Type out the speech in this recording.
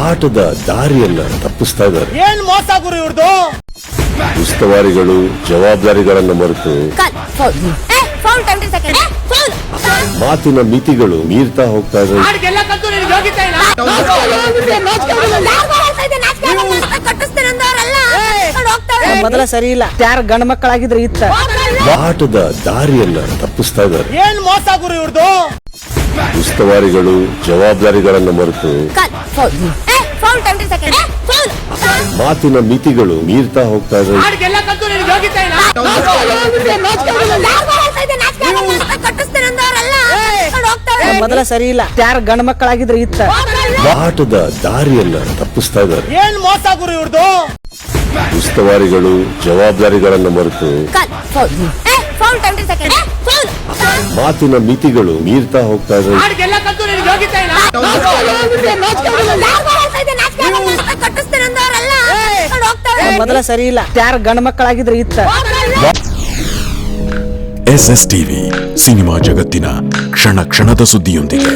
ಆಟದ ದಾರಿಯನ್ನ ತಪ್ಪಿಸ್ತಾ ಇದ್ದಾರೆ. ಏನ್ ಮೋಸ ಗುರು ಇವ್ರದು. ಉಸ್ತುವಾರಿಗಳು ಜವಾಬ್ದಾರಿಗಳನ್ನ ಮರೆತು ಮಾತಿನ ಮಿತಿಗಳು ಮೀರ್ತಾ ಹೋಗ್ತಾ ಇದ್ದಾರೆ. ಮೊದಲ ಸರಿ ಇಲ್ಲ, ಯಾರ ಗಂಡ ಮಕ್ಕಳಾಗಿದ್ರೆ ಇತ್ತ ಆಟದ ದಾರಿಯನ್ನ ತಪ್ಪಿಸ್ತಾ ಇದ್ದಾರೆ. ಏನ್ ಮೋಸ ಗುರು ಇವ್ರದು. ಉಸ್ತುವಾರಿಗಳು ಜವಾಬ್ದಾರಿಗಳನ್ನ ಮರೆತು ಮಾತಿನ ಮಿತಿಗಳು ಮೀರ್ತಾ ಹೋಗ್ತಾ ಇದ್ದಾರೆ. ಮೊದಲ ಸರಿ ಇಲ್ಲ, ಯಾರ ಗಂಡ ಮಕ್ಕಳಾಗಿದ್ರೆ ಇತ್ತ ಆಟದ ದಾರಿಯನ್ನ ತಪ್ಪಿಸ್ತಾ ಇದ್ದಾರೆ. ಏನ್ ಮೋಸ ಗುರು ಇವ್ರದು. ಉಸ್ತುವಾರಿಗಳು ಜವಾಬ್ದಾರಿಗಳನ್ನ ಮರೆತು ಮಾತಿನ ಮಿತಿಗಳು ಮೀರ್ತಾ ಹೋಗ್ತಾ ಇದ್ದಾರೆ. ಮೊದಲ ಸರಿ ಇಲ್ಲ, ಯಾರ ಗಂಡ ಮಕ್ಕಳಾಗಿದ್ರೆ ಇತ್ತ. SS ಟಿವಿ ಸಿನಿಮಾ ಜಗತ್ತಿನ ಕ್ಷಣ ಕ್ಷಣದ ಸುದ್ದಿಯೊಂದಿಗೆ.